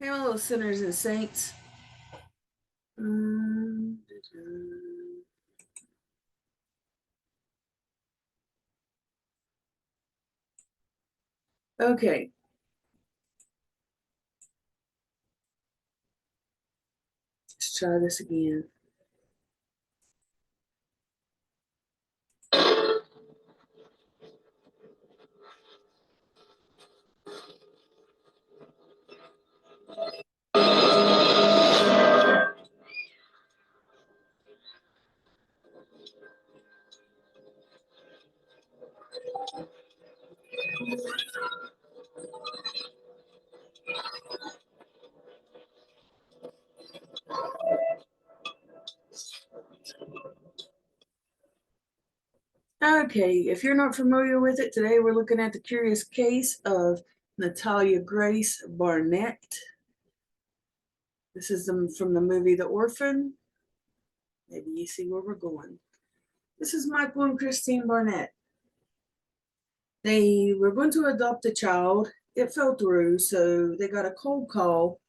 Hey, my little sinners and saints. Um, Okay, let's try this again. Okay, if you're not familiar with it, today we're looking at the curious case of Natalia Grace Barnett. This is from the movie The Orphan. Maybe you see where we're going. This is Michael and Christine Barnett. They were going to adopt a child. It fell through, so they got a cold call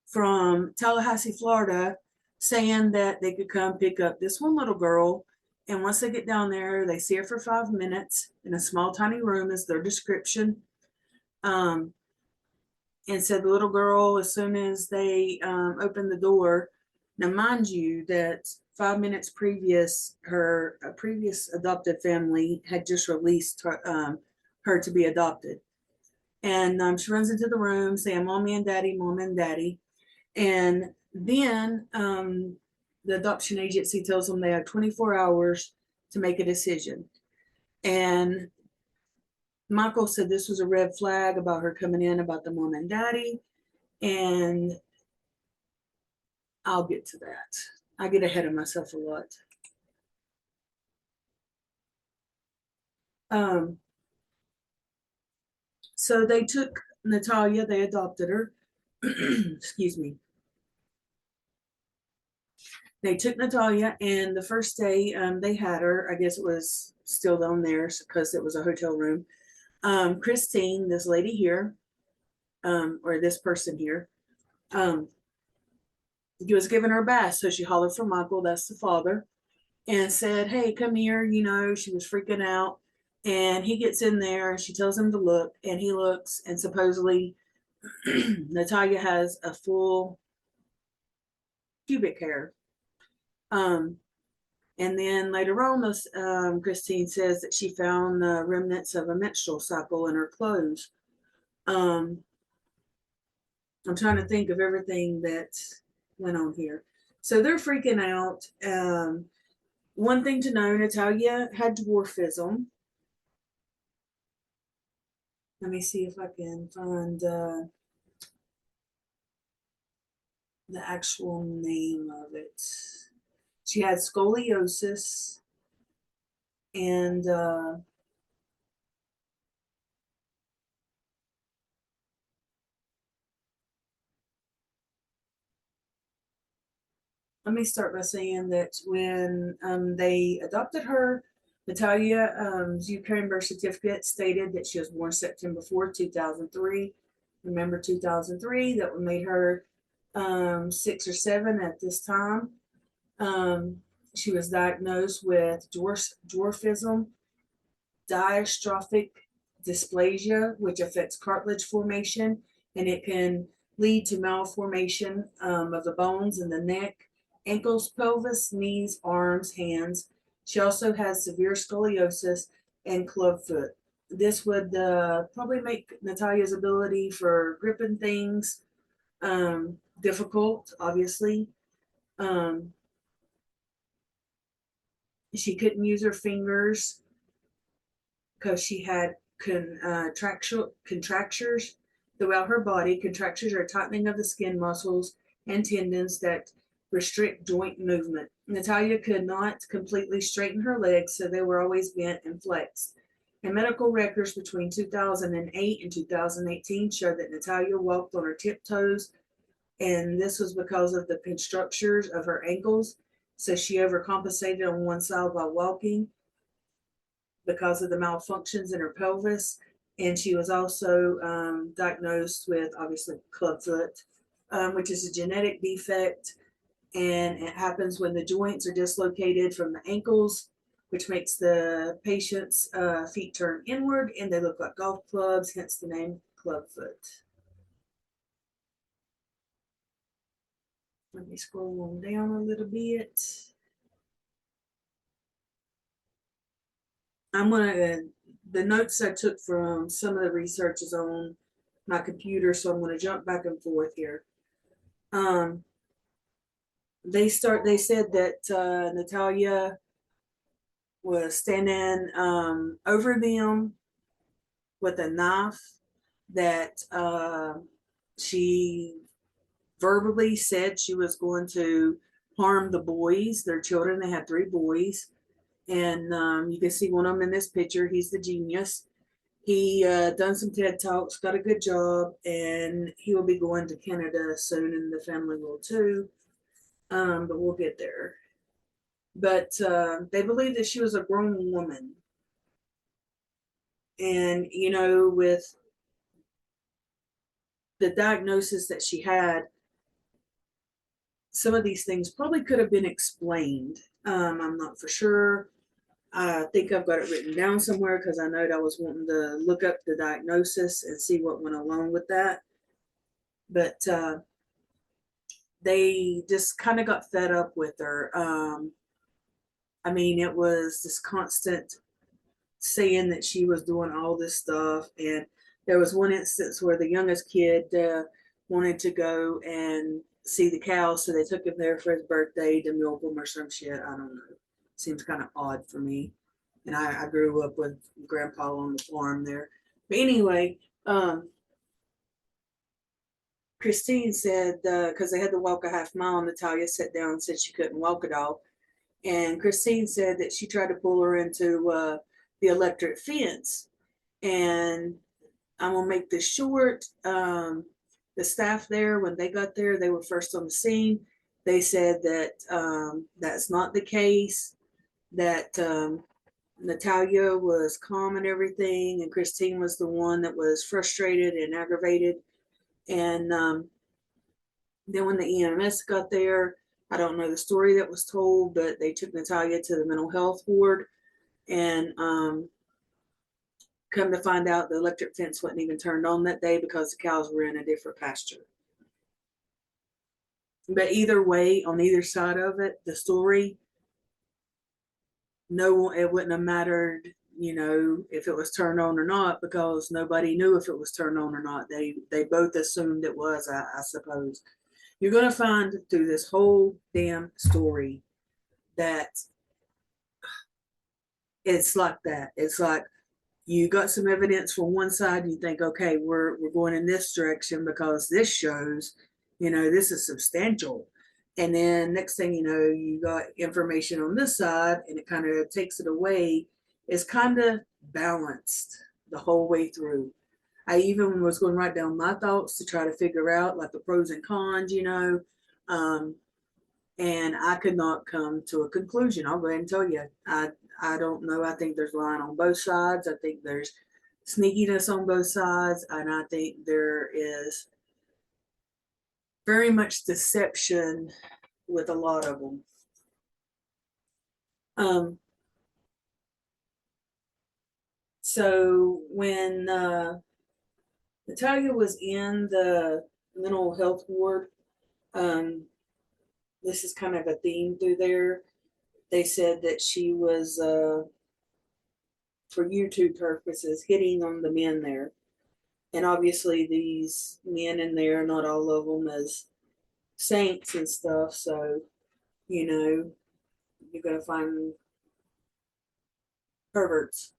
from Tallahassee, Florida, saying that they could come pick up this one little girl. And once they get down there, they see her for 5 minutes in a small, tiny room, is their description. Um, and said the little girl, as soon as they opened the door, now, mind you, that 5 minutes previous, her previous adopted family had just released her to be adopted. And she runs into the room saying, Mommy and Daddy, Mom and Daddy. And then the adoption agency tells them they have 24 hours to make a decision. And Michael said this was a red flag about her coming in about the mom and daddy. And I'll get to that. I get ahead of myself a lot. Um, so they took Natalia, they adopted her. Excuse me. They took Natalia, and the first day they had her, I guess it was still down there because it was a hotel room. Christine, this lady here, or this person here, um, he was giving her a bath. So she hollered for Michael, that's the father, and said, Hey, come here. She was freaking out. And he gets in there and she tells him to look, and he looks, and supposedly Natalia has a full pubic hair. Um, and then later on, Christine says that she found the remnants of a menstrual cycle in her clothes. Um, I'm trying to think of everything that went on here. So they're freaking out. One thing to know, Natalia had dwarfism. Let me see if I can find the actual name of it. She had scoliosis, and let me start by saying that when they adopted her, Natalia's Ukraine birth certificate stated that she was born September 4th, 2003. Remember 2003, that made her 6 or 7 at this time. Um, she was diagnosed with dwarfism, dystrophic dysplasia, which affects cartilage formation, and it can lead to malformation of the bones in the neck, ankles, pelvis, knees, arms, hands. She also has severe scoliosis and clubfoot. This would probably make Natalia's ability for gripping things difficult, obviously. Um, she couldn't use her fingers because she had contractures throughout her body. Contractures are tightening of the skin muscles and tendons that restrict joint movement. Natalia could not completely straighten her legs, so they were always bent and flexed. And medical records between 2008 and 2018 show that Natalia walked on her tiptoes, and this was because of the constructures of her ankles. So she overcompensated on one side while walking because of the malfunctions in her pelvis. And she was also diagnosed with obviously clubfoot, which is a genetic defect, and it happens when the joints are dislocated from the ankles, which makes the patient's feet turn inward and they look like golf clubs, hence the name clubfoot. Let me scroll on down a little bit. I'm gonna the notes I took from some of the research is on my computer, so I'm gonna jump back and forth here. Um, they said that Natalia was standing over them with a knife, that she verbally said she was going to harm the boys, their children. They had three boys, and you can see one of them in this picture. He's the genius. He done some TED Talks, got a good job, and he will be going to Canada soon, and the family will too. But we'll get there. But they believe that she was a grown woman. And, you know, with the diagnosis that she had, some of these things probably could have been explained. I'm not for sure. I think I've got it written down somewhere because I know that I was wanting to look up the diagnosis and see what went along with that. But they just kind of got fed up with her. I mean, it was this constant saying that she was doing all this stuff. And there was one instance where the youngest kid wanted to go and see the cows, so they took him there for his birthday to milk them or some shit. I don't know. Seems kind of odd for me. And I grew up with grandpa on the farm there. But anyway, Christine said, because they had to walk a half mile, Natalia sat down and said she couldn't walk at all. And Christine said that she tried to pull her into the electric fence. And I'm going to make this short. The staff there, when they got there, they were first on the scene. They said that that's not the case, that Natalia was calm and everything, and Christine was the one that was frustrated and aggravated. And then when the EMS got there, I don't know the story that was told, but they took Natalia to the mental health ward, and come to find out the electric fence wasn't even turned on that day because the cows were in a different pasture. But either way, on either side of it, the story, no one, it wouldn't have mattered, you know, if it was turned on or not, because nobody knew if it was turned on or not. They both assumed it was, I suppose. You're going to find through this whole damn story that it's like that. It's like you got some evidence from one side and you think, okay, we're going in this direction because this shows, you know, this is substantial. And then next thing you know, you got information on this side and it kind of takes it away. It's kind of balanced the whole way through. I even was going to write down my thoughts to try to figure out like the pros and cons, you know. Um, and I could not come to a conclusion. I'll go ahead and tell you, I don't know. I think there's lying on both sides. I think there's sneakiness on both sides, and I think there is very much deception with a lot of them. Um, so when Natalia was in the mental health ward, um, this is kind of a theme through there. They said that she was, for YouTube purposes, hitting on the men there. And obviously, these men in there, not all of them as saints and stuff. So, you know, you're going to find perverts.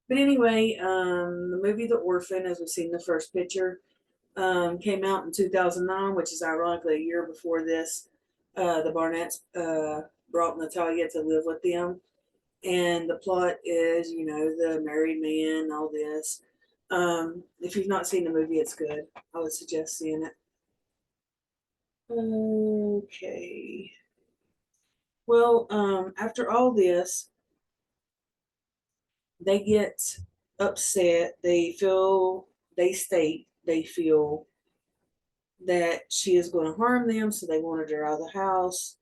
But anyway, the movie The Orphan, as we've seen the first picture, came out in 2009, which is ironically a year before this. The Barnetts brought Natalia to live with them. And the plot is, you know, the married man, all this. If you've not seen the movie, it's good. I would suggest seeing it. Okay. Well, after all this, they get upset. They state they feel that she is going to harm them, so they wanted her out of the house.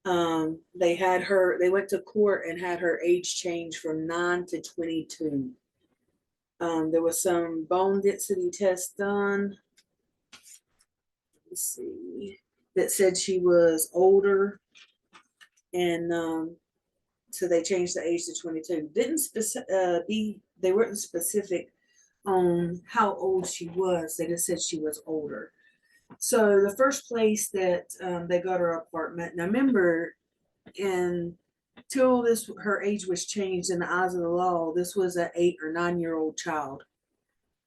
They went to court and had her age changed from 9 to 22. There was some bone density test done. Let's see, that said she was older, and so they changed the age to 22. They weren't specific on how old she was. They just said she was older. So the first place that they got her apartment. Now remember, until her age was changed in the eyes of the law, this was an 8 or 9 year old child.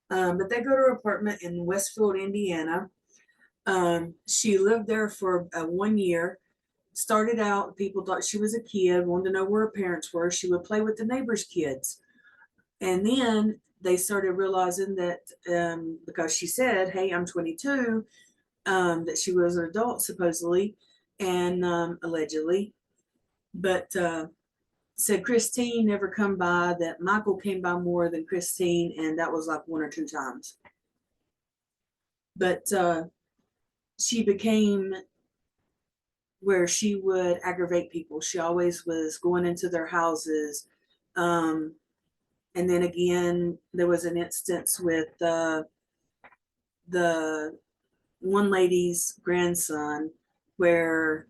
But they got her apartment in Westfield, Indiana. She lived there for 1 year. Started out, people thought she was a kid, wanted to know where her parents were. She would play with the neighbors' kids. And then they started realizing that because she said, hey, I'm 22, that she was an adult supposedly and allegedly. But said Christine never come by, that Michael came by more than Christine, and that was like 1 or 2 times. But she became where she would aggravate people. She always was going into their houses. And then again, there was an instance with the one lady's grandson where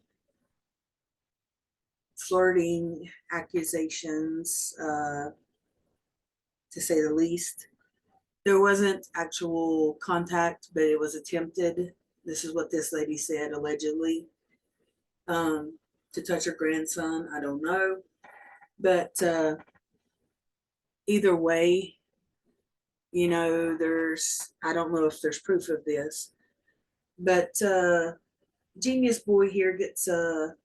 flirting accusations, to say the least. There wasn't actual contact, but it was attempted. This is what this lady said, allegedly, to touch her grandson. I don't know. But either way, I don't know if there's proof of this. But Genius Boy here gets a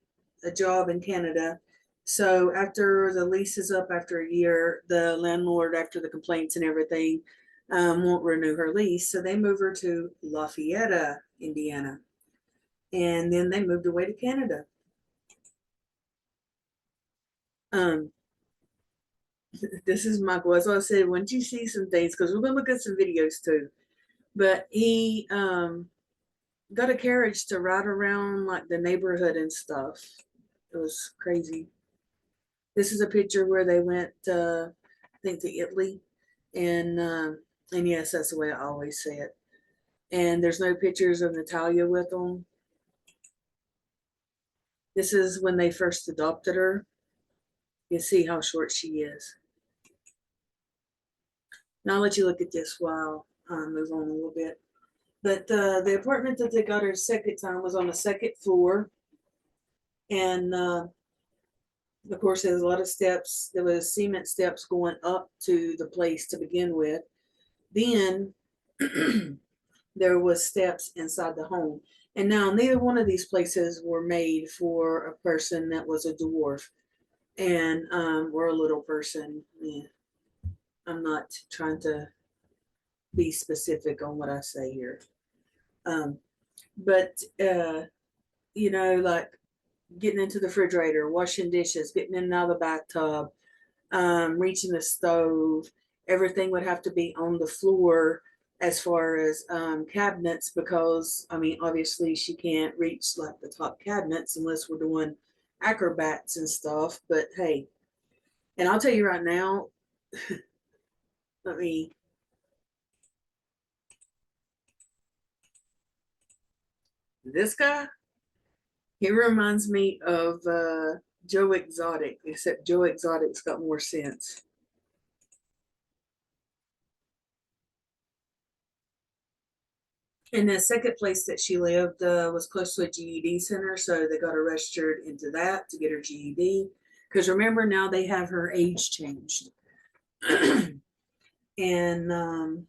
job in Canada. So after the lease is up after a year, the landlord, after the complaints and everything, won't renew her lease. So they move her to Lafayette, Indiana. And then they moved away to Canada. This is Michael. As I said, once you see some things, because we're going to look at some videos too. But he got a carriage to ride around like the neighborhood and stuff. It was crazy. This is a picture where they went, I think, to Italy, and yes, that's the way I always say it. And there's no pictures of Natalia with them. This is when they first adopted her. You see how short she is. Now I'll let you look at this while I move on a little bit. But the apartment that they got her second time was on the second floor, and of course, there's a lot of steps. There was cement steps going up to the place to begin with. Then there was steps inside the home. And now neither one of these places were made for a person that was a dwarf and or a little person. Yeah. I'm not trying to be specific on what I say here. But like getting into the refrigerator, washing dishes, getting in and out of the bathtub, reaching the stove, everything would have to be on the floor as far as cabinets, because obviously she can't reach like the top cabinets unless we're doing acrobats and stuff. But hey, and I'll tell you right now, this guy, he reminds me of Joe Exotic, except Joe Exotic's got more sense. And the second place that she lived was close to a GED center, so they got her registered into that to get her GED. Because remember, now they have her age changed. And I'm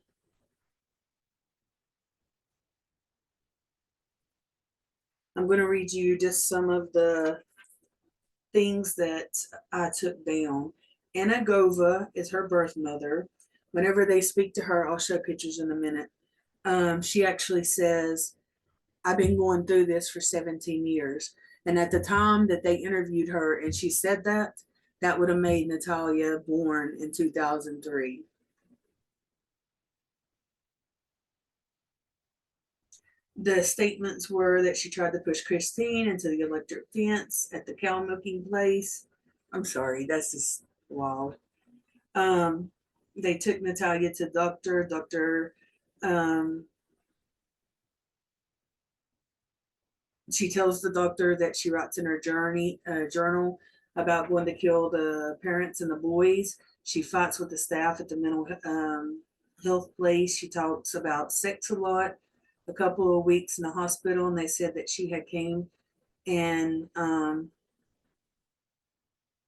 going to read you just some of the things that I took down. Anna Gova is her birth mother. Whenever they speak to her, I'll show pictures in a minute. She actually says, I've been going through this for 17 years. And at the time that they interviewed her and she said that, that would have made Natalia born in 2003. The statements were that she tried to push Christine into the electric fence at the cow milking place. I'm sorry, that's just wild. Um, they took Natalia to doctor. Um, she tells the doctor that she writes in her journal about going to kill the parents and the boys. She fights with the staff at the mental health place. She talks about sex a lot. A couple of weeks in the hospital, and they said that she had came and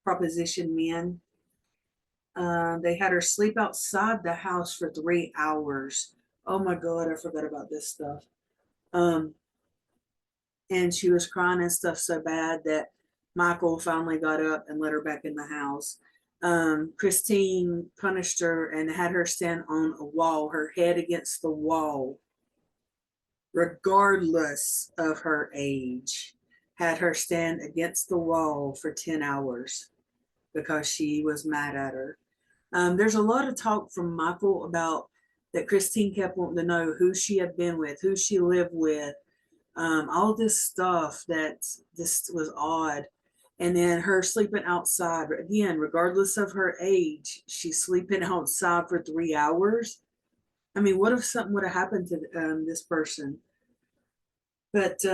proposition men. They had her sleep outside the house for 3 hours. Oh my God, I forgot about this stuff. Um, and she was crying and stuff so bad that Michael finally got up and let her back in the house. Christine punished her and had her stand on a wall, her head against the wall, regardless of her age. Had her stand against the wall for 10 hours because she was mad at her. There's a lot of talk from Michael about that Christine kept wanting to know who she had been with, who she lived with, all this stuff that this was odd. And then her sleeping outside, again, regardless of her age, she's sleeping outside for 3 hours. I mean, what if something would have happened to this person? But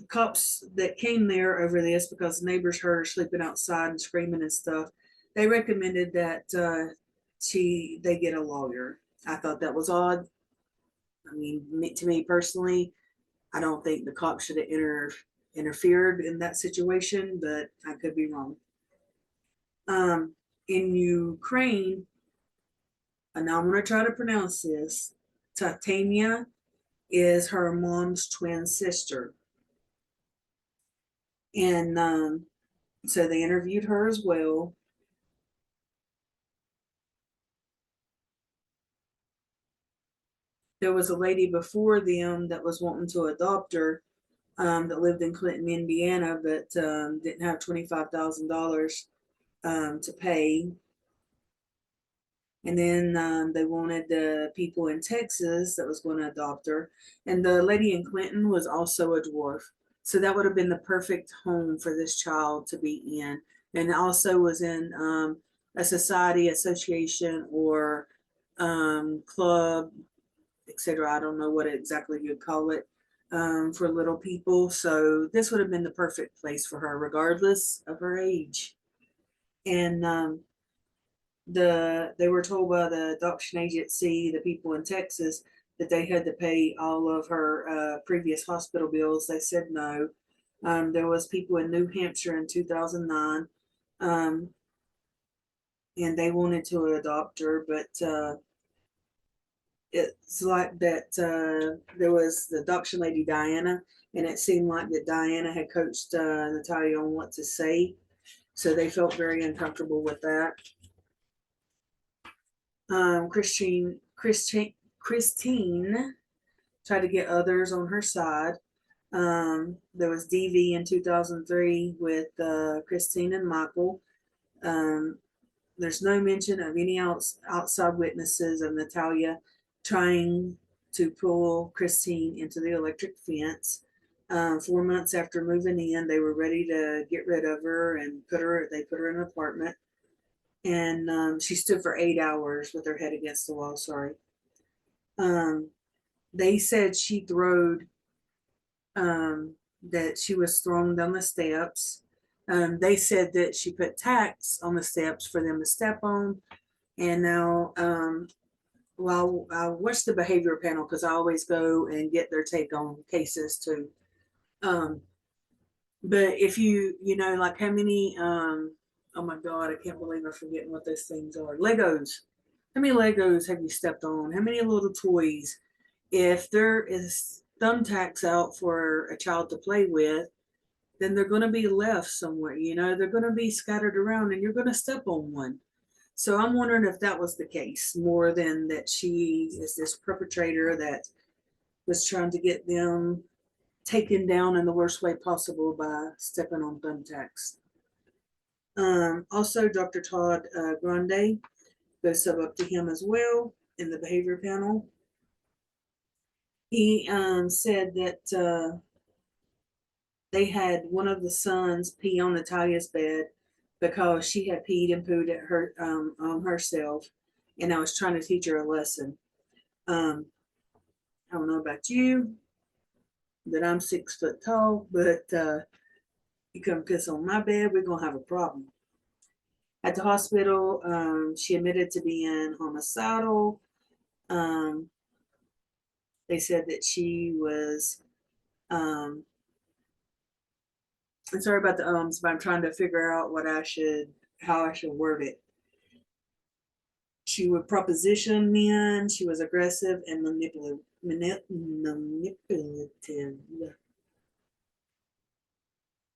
cops that came there over this because neighbors heard her sleeping outside and screaming and stuff, they recommended that they get a lawyer. I thought that was odd. I mean, to me personally, I don't think the cops should have interfered in that situation, but I could be wrong. In Ukraine, and now I'm going to try to pronounce this, Titania is her mom's twin sister. And so they interviewed her as well. There was a lady before them that was wanting to adopt her that lived in Clinton, Indiana, but didn't have $25,000 to pay. And then they wanted the people in Texas that was going to adopt her. And the lady in Clinton was also a dwarf. So that would have been the perfect home for this child to be in. And also was in a society, association, or club, etc. I don't know what exactly you'd call it for little people. So this would have been the perfect place for her, regardless of her age. And they were told by the adoption agency, the people in Texas, that they had to pay all of her previous hospital bills. They said no. There was people in New Hampshire in 2009, and they wanted to adopt her, but it's like that there was the adoption lady Diana, and it seemed like that Diana had coached Natalia on what to say, so they felt very uncomfortable with that. Christine tried to get others on her side. There was DV in 2003 with Christine and Michael. Um, there's no mention of any outside witnesses of Natalia trying to pull Christine into the electric fence. 4 months after moving in, they were ready to get rid of her and they put her in an apartment. And she stood for 8 hours with her head against the wall. Sorry. They said she throwed, that she was thrown down the steps. They said that she put tacks on the steps for them to step on. And now, well, I watch the behavior panel because I always go and get their take on cases too. But if you know, like how many, oh my God, I can't believe I'm forgetting what those things are. Legos. How many Legos have you stepped on? How many little toys? If there is thumbtacks out for a child to play with, then they're going to be left somewhere. They're going to be scattered around and you're going to step on one. So I'm wondering if that was the case more than that she is this perpetrator that was trying to get them taken down in the worst way possible by stepping on thumbtacks. Also, Dr. Todd Grande goes up to him as well in the behavior panel. He said that they had one of the sons pee on Natalia's bed because she had peed and pooed at her on herself, and I was trying to teach her a lesson. Um, I don't know about you, that I'm 6 foot tall, but you come piss on my bed, we're gonna have a problem. At the hospital, she admitted to being homicidal. Um, they said that she was. I'm sorry about the ums, but I'm trying to figure out how I should word it. She would proposition men. She was aggressive and manipulative.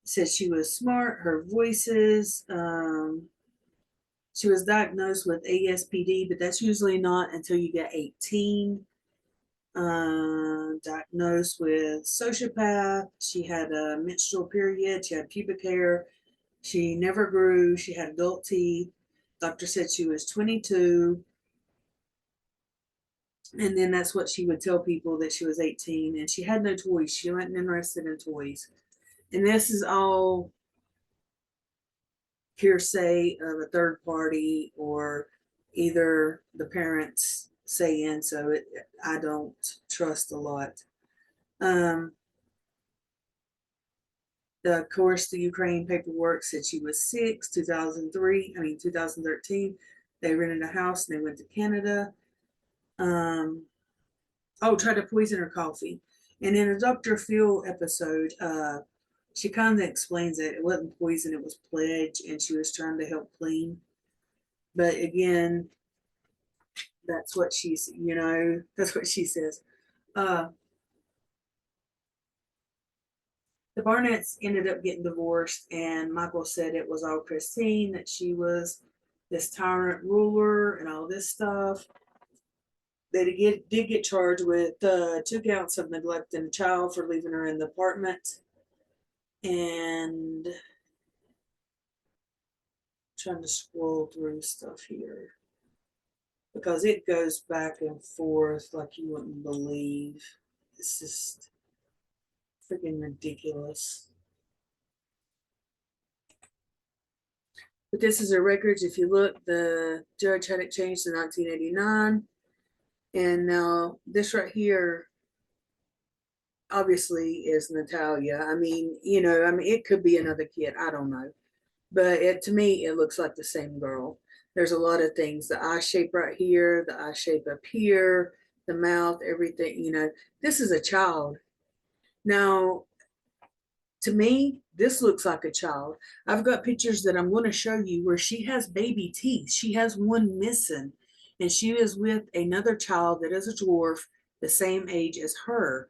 Said she was smart. Her voices. She was diagnosed with ASPD, but that's usually not until you get 18. Diagnosed with sociopath. She had a menstrual period. She had pubic hair. She never grew. She had adult teeth. Doctor said she was 22. And then that's what she would tell people, that she was 18. And she had no toys. She wasn't interested in toys. And this is all hearsay of a third party, or either the parents saying, so I don't trust a lot. Um, of course, the Ukraine paperwork said she was 6, 2013. They rented a house and they went to Canada. Um, tried to poison her coffee. And in a Dr. Phil episode, she kind of explains that it wasn't poison, it was pledge, and she was trying to help clean. But again, that's what she says. Uh, the Barnetts ended up getting divorced, and Michael said it was all Christine, that she was this tyrant ruler and all this stuff. They did get charged with 2 counts of neglecting a child for leaving her in the apartment, and trying to scroll through stuff here because it goes back and forth like you wouldn't believe. It's just freaking ridiculous. But this is her records. If you look, the judge had it changed to 1989. And now this right here obviously is Natalia. It could be another kid. I don't know. But to me, it looks like the same girl. There's a lot of things. The eye shape right here, the eye shape up here, the mouth, everything. This is a child. Now, to me, this looks like a child. I've got pictures that I'm going to show you where she has baby teeth. She has one missing, and she is with another child that is a dwarf, the same age as her.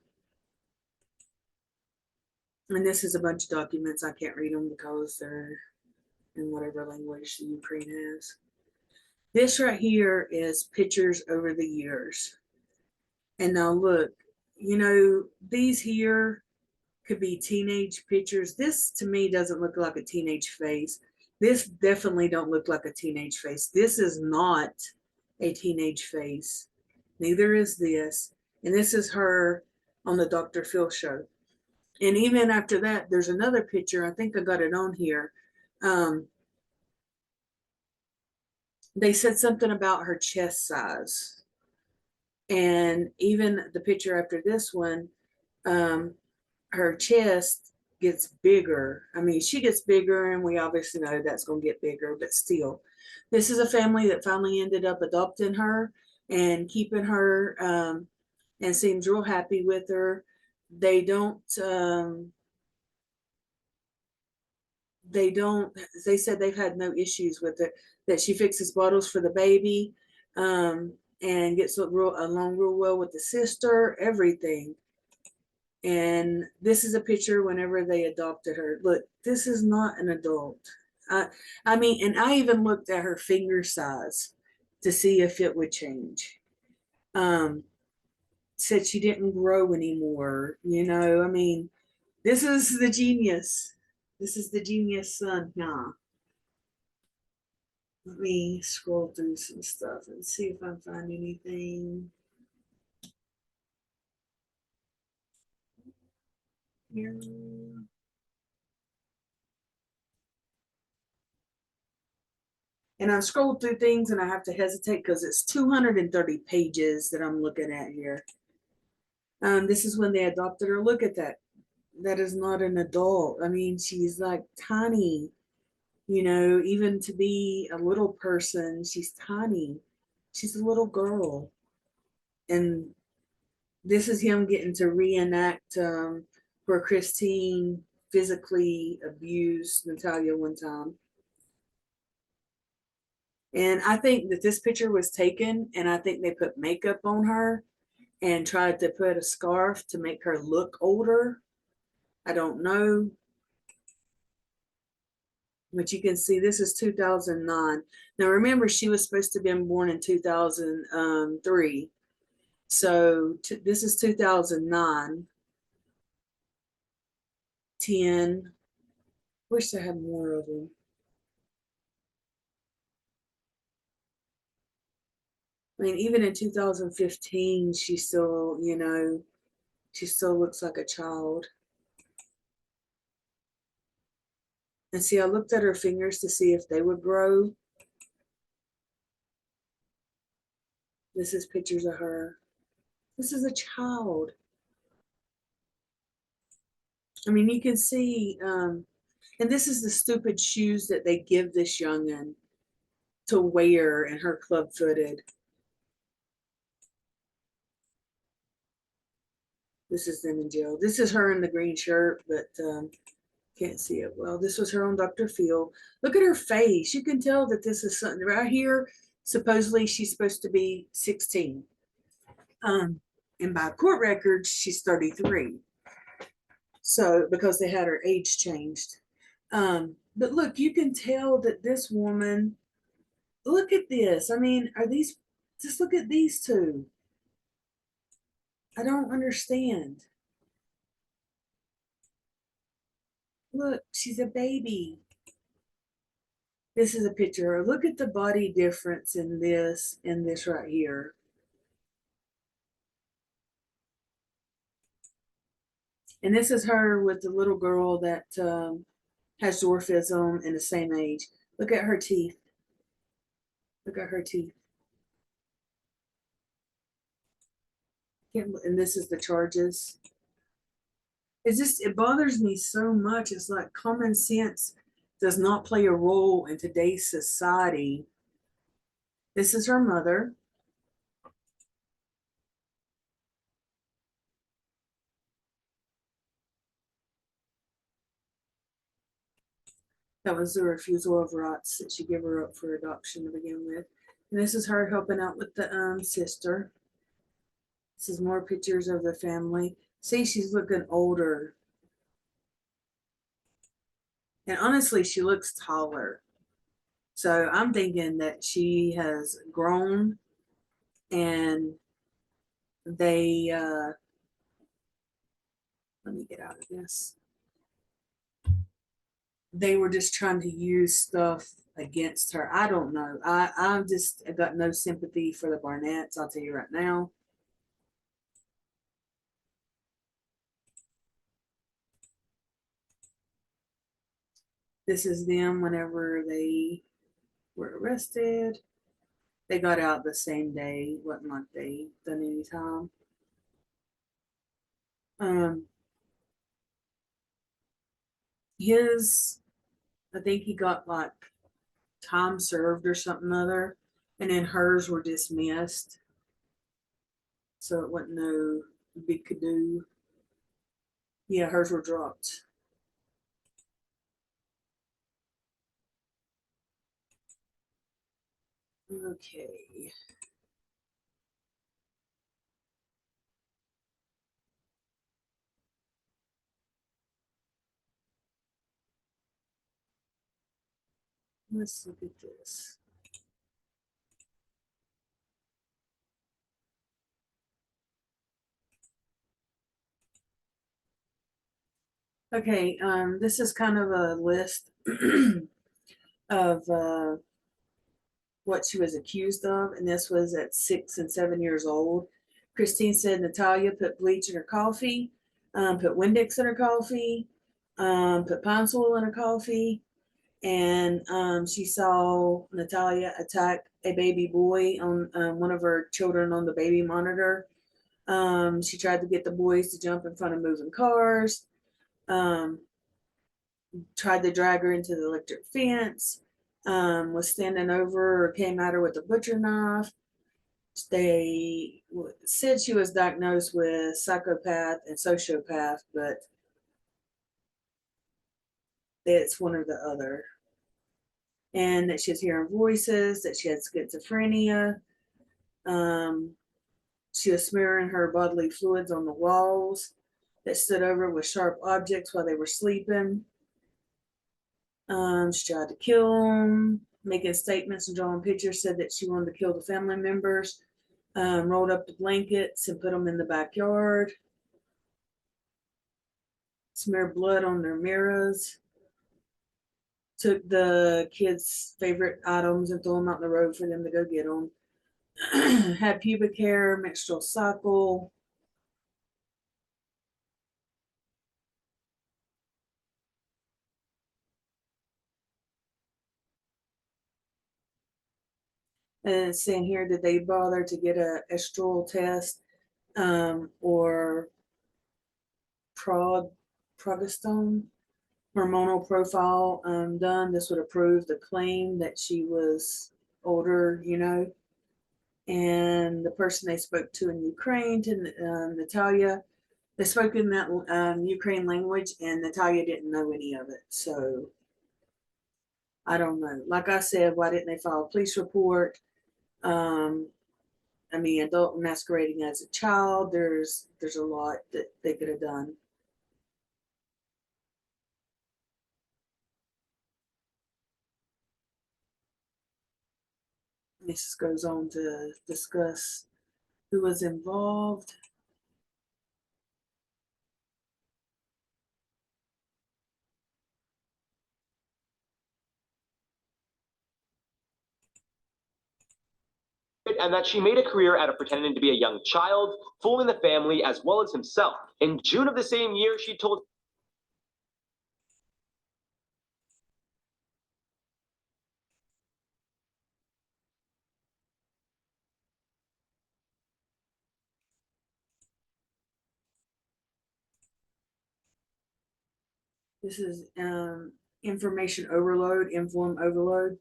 And this is a bunch of documents. I can't read them because they're in whatever language the Ukraine has. This right here is pictures over the years. And now look, these here could be teenage pictures. This to me doesn't look like a teenage face. This definitely don't look like a teenage face. This is not a teenage face. Neither is this. And this is her on the Dr. Phil show. And even after that, there's another picture. I think I got it on here. They said something about her chest size. And even the picture after this one, um, her chest gets bigger. I mean, she gets bigger, and we obviously know that's going to get bigger, but still, this is a family that finally ended up adopting her and keeping her, and seems real happy with her. They don't, they don't, they said they've had no issues with it, that she fixes bottles for the baby, and gets along real well with the sister, everything. And this is a picture whenever they adopted her. Look, this is not an adult. And I even looked at her finger size to see if it would change. Um, Said she didn't grow anymore. This is the genius. This is the genius son. Nah. Let me scroll through some stuff and see if I find anything. here. And I've scrolled through things and I have to hesitate because it's 230 pages that I'm looking at here. This is when they adopted her. Look at that. That is not an adult. I mean, she's like tiny, even to be a little person, she's tiny. She's a little girl. And this is him getting to reenact where Christine physically abused Natalia one time. And I think that this picture was taken, and I think they put makeup on her and tried to put a scarf to make her look older. I don't know. But you can see this is 2009. Now remember, she was supposed to have been born in 2003. So this is 2009, 10. Wish I had more of them. I mean, even in 2015, she still, she still looks like a child. And see, I looked at her fingers to see if they would grow. This is pictures of her. This is a child. I mean, you can see, and this is the stupid shoes that they give this youngin' to wear, and her club-footed. This is them in jail. This is her in the green shirt, but can't see it well. This was her on Dr. Phil. Look at her face. You can tell that this is something right here. Supposedly she's supposed to be 16. And by court records, she's 33. So because they had her age changed. But look, you can tell that this woman, look at this. I mean, are these, just look at these two. I don't understand. Look, she's a baby. This is a picture of her. Look at the body difference in this and this right here. And this is her with the little girl that has dwarfism and the same age. Look at her teeth. Look at her teeth. And this is the charges. It bothers me so much. It's like common sense does not play a role in today's society. This is her mother. That was the refusal of rights that she gave her up for adoption to begin with. And this is her helping out with the sister. This is more pictures of the family. See, she's looking older. And honestly, she looks taller. So I'm thinking that she has grown and they, let me get out of this. They were just trying to use stuff against her. I don't know. I got no sympathy for the Barnetts, I'll tell you right now. This is them whenever they were arrested. They got out the same day. Wasn't like they done any time. His, I think he got like time served or something other, and then hers were dismissed. So it wasn't no big do. Yeah, hers were dropped. Okay. Let's look at this. Okay, this is kind of a list of what she was accused of, and this was at 6 and 7 years old. Christine said Natalia put bleach in her coffee. put Windex in her coffee, put pine sol in her coffee, and she saw Natalia attack a baby boy on one of her children on the baby monitor. She tried to get the boys to jump in front of moving cars. Um, Tried to drag her into the electric fence. Was standing over or came at her with a butcher knife. They said she was diagnosed with psychopath and sociopath, but it's one or the other. And that she was hearing voices, that she had schizophrenia. Um, she was smearing her bodily fluids on the walls, that stood over with sharp objects while they were sleeping. She tried to kill them, making statements and drawing pictures, said that she wanted to kill the family members, rolled up the blankets and put them in the backyard, smeared blood on their mirrors, took the kids' favorite items and threw them out in the road for them to go get them. Had pubic hair, menstrual cycle. And it's saying here, did they bother to get a estrol test or progestone hormonal profile done? This would approve the claim that she was older, And the person they spoke to in Ukraine, to Natalia, they spoke in that Ukraine language, and Natalia didn't know any of it. So I don't know. Like I said, why didn't they file a police report? Um, I mean, adult masquerading as a child. There's a lot that they could have done. This goes on to discuss who was involved. And that she made a career out of pretending to be a young child, fooling the family as well as himself. In June of the same year, she told This is information overload, inform overload.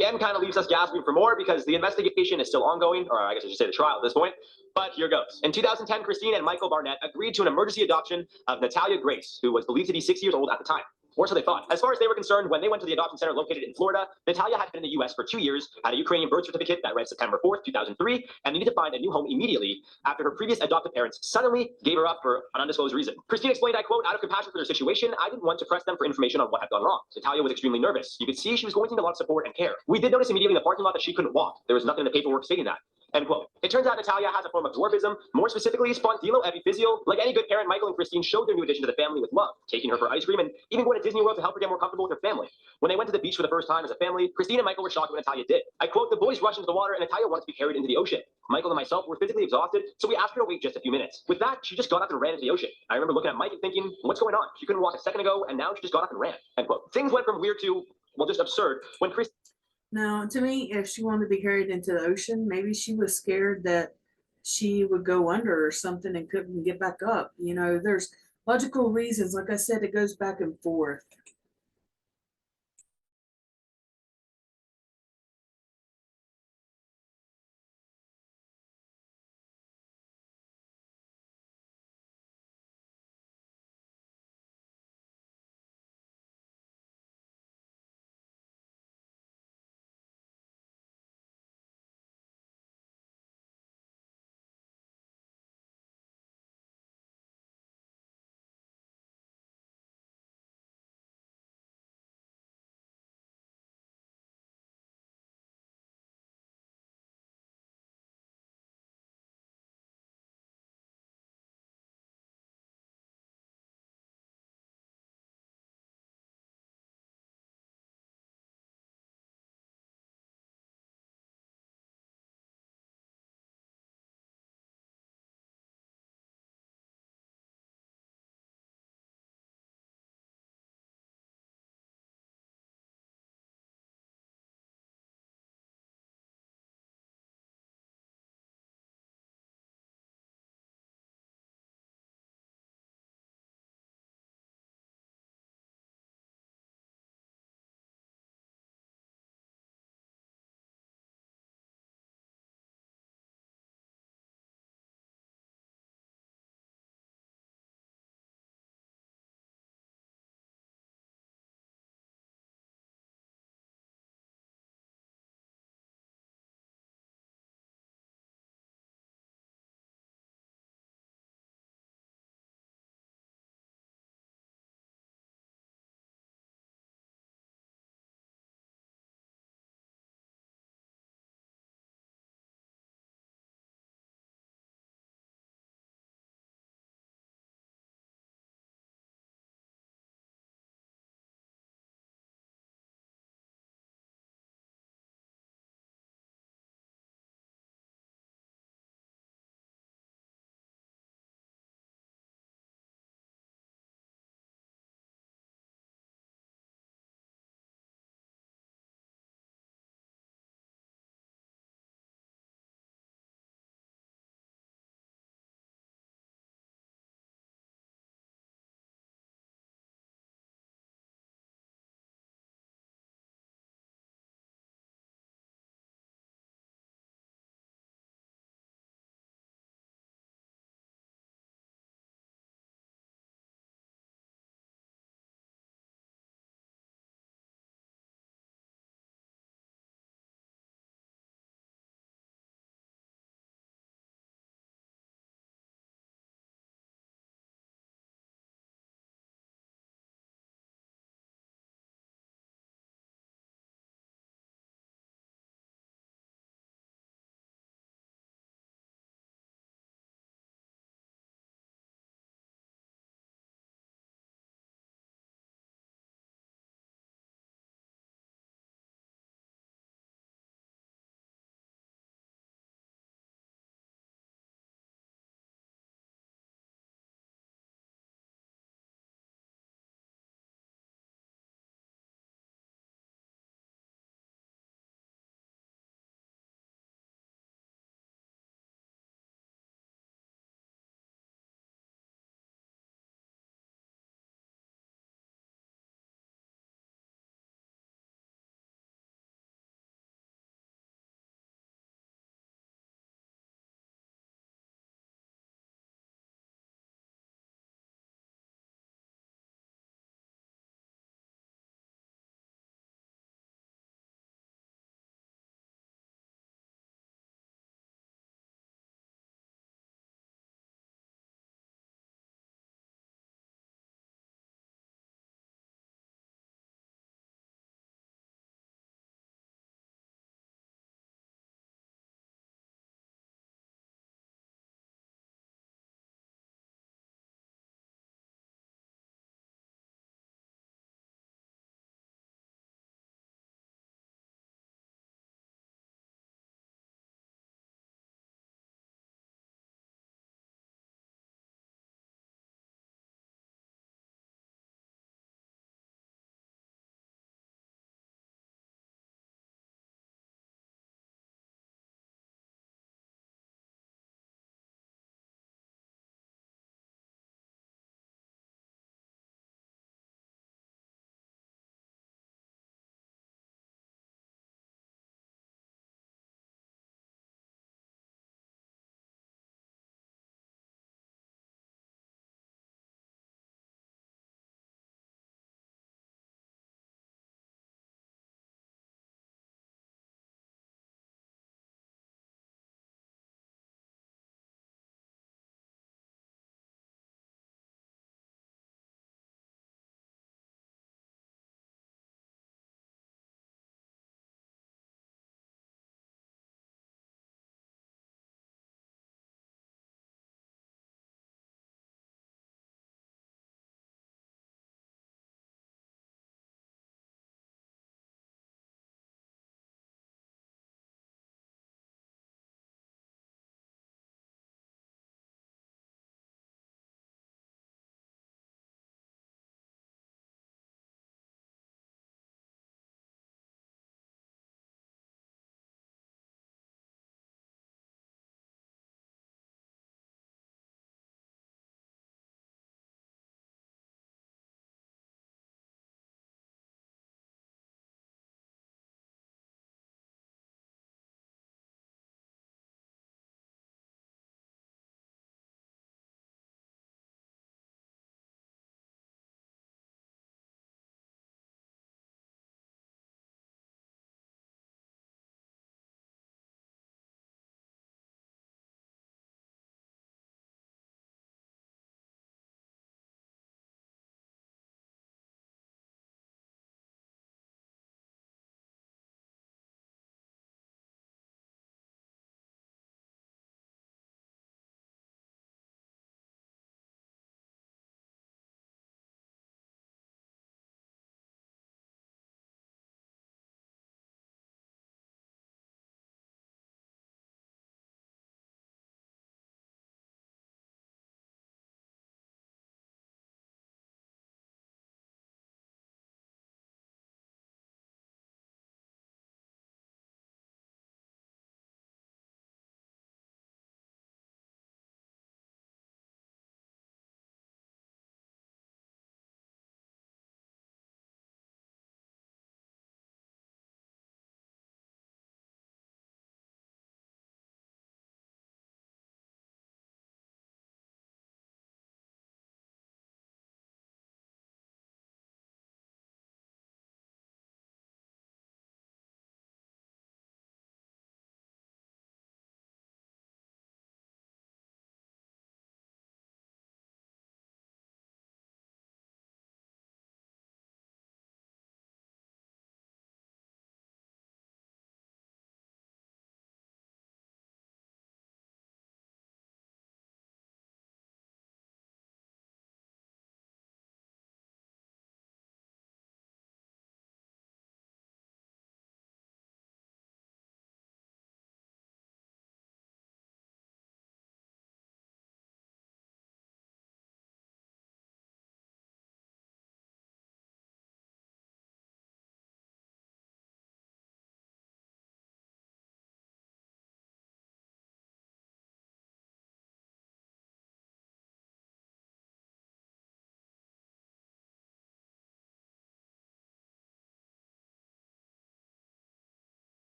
again kind of leaves us gasping for more because the investigation is still ongoing, or I guess I should say the trial at this point. But here goes. In 2010, Christine and Michael Barnett agreed to an emergency adoption of Natalia Grace, who was believed to be 6 years old at the time. Or so they thought. As far as they were concerned, when they went to the adoption center located in Florida, Natalia had been in the U.S. for 2 years, had a Ukrainian birth certificate that read September 4th, 2003, and needed to find a new home immediately after her previous adoptive parents suddenly gave her up for an undisclosed reason. Christine explained, I quote, out of compassion for their situation, I didn't want to press them for information on what had gone wrong. Natalia was extremely nervous. You could see she was going to need a lot of support and care. We did notice immediately in the parking lot that she couldn't walk. There was nothing in the paperwork stating that. End quote. It turns out Natalia has a form of dwarfism, more specifically spondyloepiphyseal. Like any good parent, Michael and Christine showed their new addition to the family with love, taking her for ice cream and even going to Disney World to help her get more comfortable with her family. When they went to the beach for the first time as a family, Christine and Michael were shocked at what Natalia did. I quote, the boys rushed into the water and Natalia wanted to be carried into the ocean. Michael and myself were physically exhausted, so we asked her to wait just a few minutes. With that, she just got up and ran into the ocean. I remember looking at Mike and thinking, what's going on? She couldn't walk a second ago, and now she just got up and ran. End quote. Things went from weird to, well, just absurd when Christine. Now, to me, if she wanted to be carried into the ocean, maybe she was scared that she would go under or something and couldn't get back up. There's logical reasons. Like I said, it goes back and forth.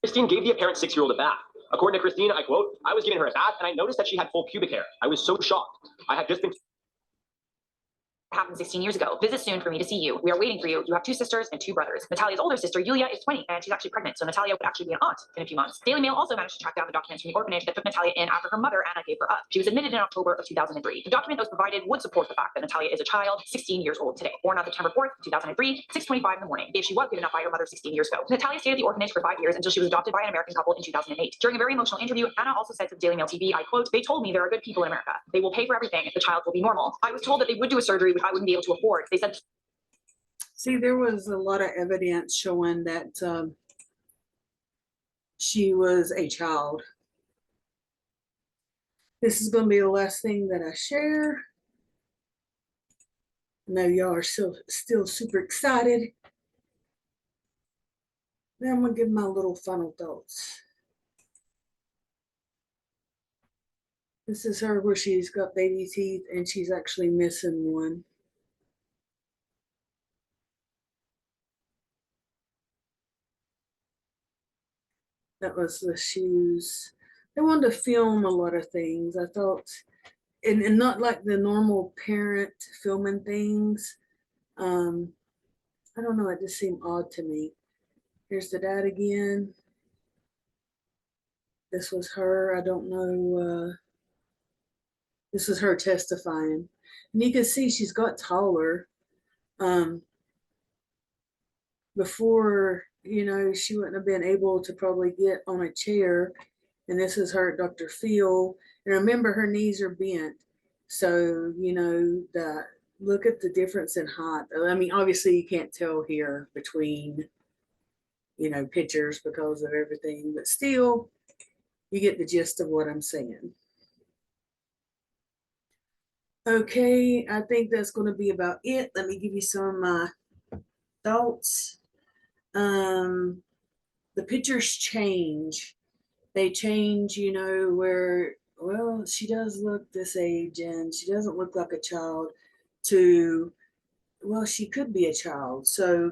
Christine gave the apparent 6-year-old a bath. According to Christine, I quote, "I was giving her a bath and I noticed that she had full pubic hair. I was so shocked. I had just been happened 16 years ago. Visit soon for me to see you. We are waiting for you. You have 2 sisters and 2 brothers. Natalia's older sister, Yulia, is 20, and she's actually pregnant, so Natalia would actually be an aunt in a few months. Daily Mail also managed to track down the documents from the orphanage that took Natalia in after her mother, Anna, gave her up. She was admitted in October of 2003. The document that was provided would support the fact that Natalia is a child, 16 years old today, born on September 4th, 2003, 6:25 in the morning, if she was given up by her mother 16 years ago. Natalia stayed at the orphanage for 5 years until she was adopted by an American couple in 2008. During a very emotional interview, Anna also said to Daily Mail TV, I quote, "They told me there are good people in America. They will pay for everything. The child will be normal. I was told that they would do a surgery which I wouldn't be able to afford. They said..." See, there was a lot of evidence showing that she was a child. This is going to be the last thing that I share. I know y'all are still super excited. Then I'm going to give my little final thoughts. This is her where she's got baby teeth and she's actually missing one. That was the shoes. They wanted to film a lot of things. I thought, and not like the normal parent filming things. I don't know, it just seemed odd to me. Here's the dad again. This was her. I don't know. This was her testifying. And you can see she's got taller. Before, she wouldn't have been able to probably get on a chair. And this is her, Dr. Phil. And remember, her knees are bent. So, look at the difference in height. I mean, obviously you can't tell here between, pictures because of everything, but still, you get the gist of what I'm saying. Okay, I think that's going to be about it. Let me give you some of my thoughts. The pictures change. They change, where, well, she does look this age and she doesn't look like a child, to, well, she could be a child. So,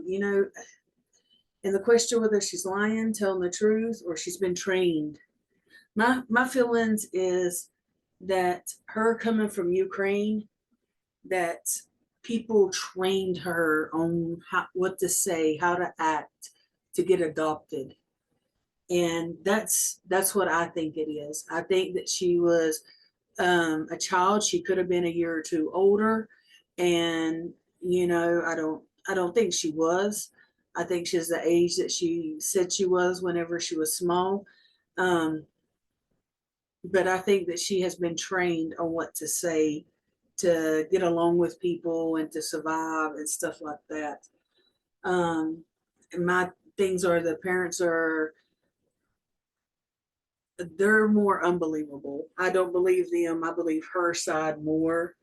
and the question whether she's lying, telling the truth, or she's been trained. My feelings is that her coming from Ukraine, that people trained her on what to say, how to act to get adopted. And that's what I think it is. I think that she was a child. She could have been a year or two older, and I don't think she was. I think she's the age that she said she was whenever she was small. But I think that she has been trained on what to say to get along with people and to survive and stuff like that. And my things are, the parents are, they're more unbelievable. I don't believe them. I believe her side more,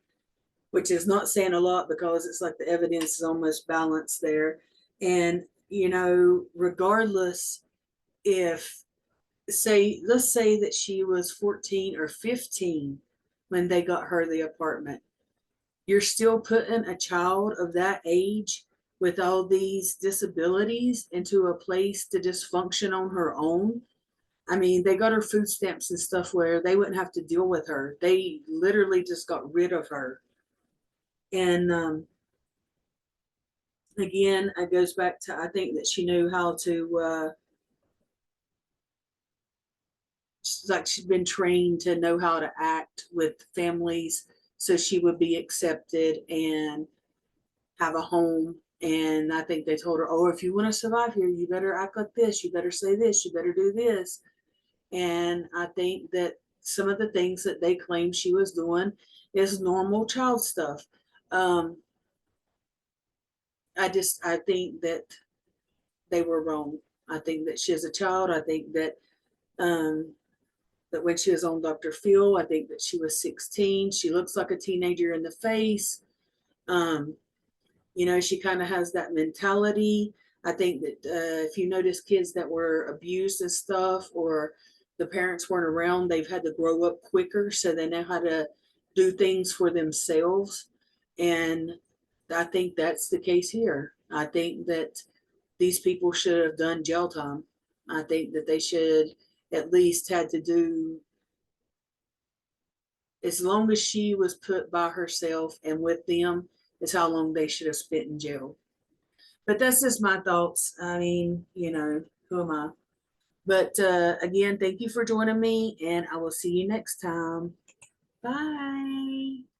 which is not saying a lot because it's like the evidence is almost balanced there. And, regardless, if let's say that she was 14 or 15 when they got her the apartment, you're still putting a child of that age with all these disabilities into a place to just function on her own. I mean, they got her food stamps and stuff where they wouldn't have to deal with her. They literally just got rid of her. And again, it goes back to, I think that she knew how to, like she'd been trained to know how to act with families so she would be accepted and have a home. And I think they told her, oh, if you want to survive here, you better act like this. You better say this. You better do this. And I think that some of the things that they claim she was doing is normal child stuff. I think that they were wrong. I think that she's a child. I think that that when she was on Dr. Phil, I think that she was 16. She looks like a teenager in the face. She kind of has that mentality. I think that if you notice kids that were abused and stuff, or the parents weren't around, they've had to grow up quicker, so they know how to do things for themselves. And I think that's the case here. I think that these people should have done jail time. I think that they should at least had to do, as long as she was put by herself and with them, is how long they should have spent in jail. But that's just my thoughts. I mean, who am I? But again, thank you for joining me, and I will see you next time. Bye.